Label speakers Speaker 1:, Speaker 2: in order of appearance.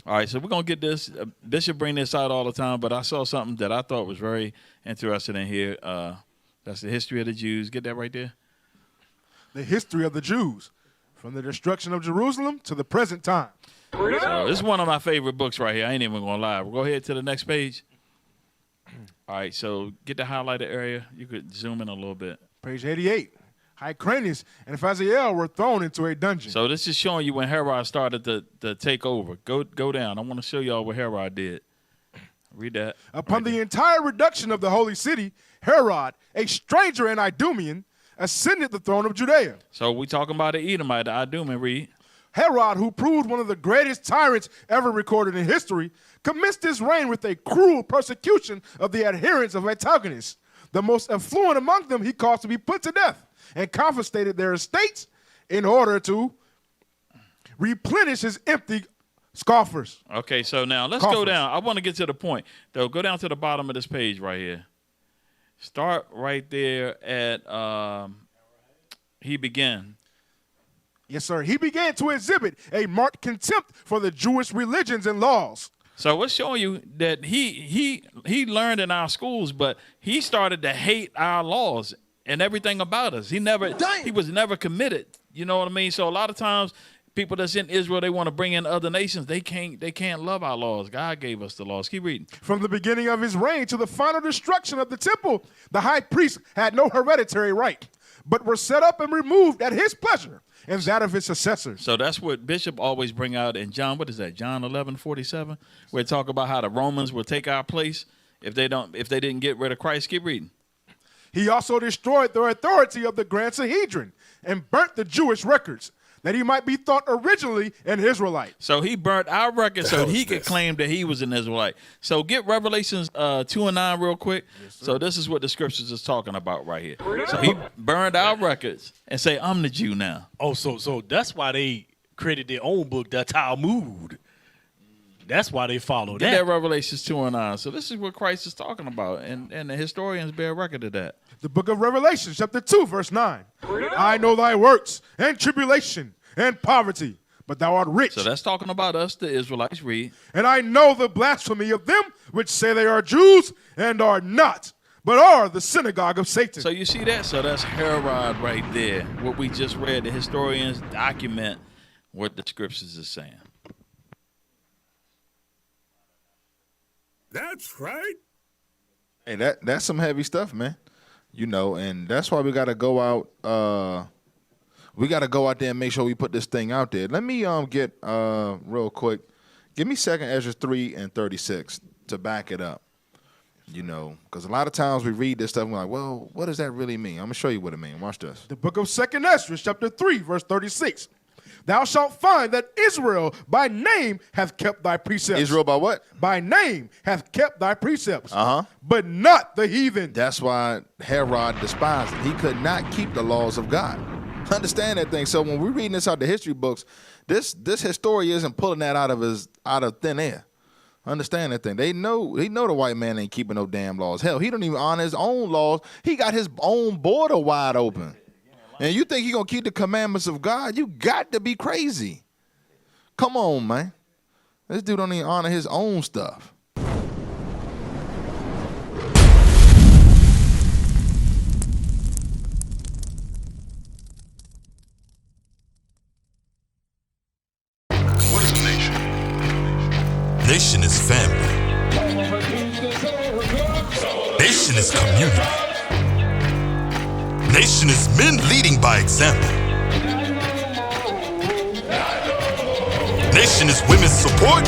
Speaker 1: All right, so we're going to get this. Bishop bring this out all the time, but I saw something that I thought was very interesting in here. That's the history of the Jews. Get that right there?
Speaker 2: The history of the Jews, from the destruction of Jerusalem to the present time.
Speaker 1: So this is one of my favorite books right here. I ain't even going to lie. We'll go ahead to the next page. All right, so get the highlighted area. You could zoom in a little bit.
Speaker 2: Page 88. Hyrcanus and Phasael were thrown into a dungeon.
Speaker 1: So this is showing you when Herod started to take over. Go down. I want to show y'all what Herod did. Read that.
Speaker 2: Upon the entire reduction of the holy city, Herod, a stranger and Idumean, ascended the throne of Judea.
Speaker 1: So we talking about the Edomite, the Idumean. Read.
Speaker 2: Herod, who proved one of the greatest tyrants ever recorded in history, commenced his reign with a cruel persecution of the adherents of Antigonus. The most affluent among them he caused to be put to death, and confiscated their estates in order to replenish his empty scoffers.
Speaker 1: Okay, so now let's go down. I want to get to the point, though. Go down to the bottom of this page right here. Start right there at he began.
Speaker 2: Yes, sir. He began to exhibit a marked contempt for the Jewish religions and laws.
Speaker 1: So it's showing you that he learned in our schools, but he started to hate our laws and everything about us. He was never committed. You know what I mean? So a lot of times people that's in Israel, they want to bring in other nations. They can't love our laws. God gave us the laws. Keep reading.
Speaker 2: From the beginning of his reign to the final destruction of the temple, the high priest had no hereditary right, but were set up and removed at his pleasure and that of his successors.
Speaker 1: So that's what Bishop always bring out in John. What is that? John 11:47, where it talk about how the Romans will take our place if they didn't get rid of Christ. Keep reading.
Speaker 2: He also destroyed the authority of the Grand Sanhedrin and burnt the Jewish records, that he might be thought originally an Israelite.
Speaker 1: So he burnt our records so he could claim that he was an Israelite. So get Revelations 2 and 9 real quick. Yes, so this is what the scriptures is talking about right here. So he burned our records and say, I'm the Jew now.
Speaker 3: Oh, so that's why they created their own book, the Talmud. That's why they follow
Speaker 1: Get
Speaker 3: that.
Speaker 1: that Revelations 2 and 9. So this is what Christ is talking about, and the historians bear record of that.
Speaker 2: The book of Revelation, chapter 2, verse 9. I know thy works and tribulation and poverty, but thou art rich.
Speaker 1: So that's talking about us, the Israelites. Read.
Speaker 2: And I know the blasphemy of them which say they are Jews and are not, but are the synagogue of Satan.
Speaker 1: So you see that? So that's Herod right there. What we just read, the historians document what the scriptures is saying.
Speaker 4: That's right.
Speaker 5: Hey, that's some heavy stuff, man. You know, and that's why we got to go out. We got to go out there and make sure we put this thing out there. Let me get real quick. Give me 2 Ezra 3 and 36 to back it up. You know, because a lot of times we read this stuff and we're like, well, what does that really mean? I'm going to show you what it means. Watch this.
Speaker 2: The book of 2 Ezra, chapter 3, verse 36. Thou shalt find that Israel by name hath kept thy precepts.
Speaker 5: Israel by what?
Speaker 2: By name hath kept thy precepts.
Speaker 5: Uh-huh.
Speaker 2: But not the heathen.
Speaker 5: That's why Herod despised it. He could not keep the laws of God. Understand that thing. So when we're reading this out of the history books, this historian isn't pulling that out of thin air. Understand that thing. They know the white man ain't keeping no damn laws. Hell, he don't even honor his own laws. He got his own border wide open. And you think he gonna keep the commandments of God? You got to be crazy. Come on, man. This dude don't even honor his own stuff.
Speaker 4: What is a nation? Nation is family. Nation is community. Nation is men leading by example. Nation is women's support.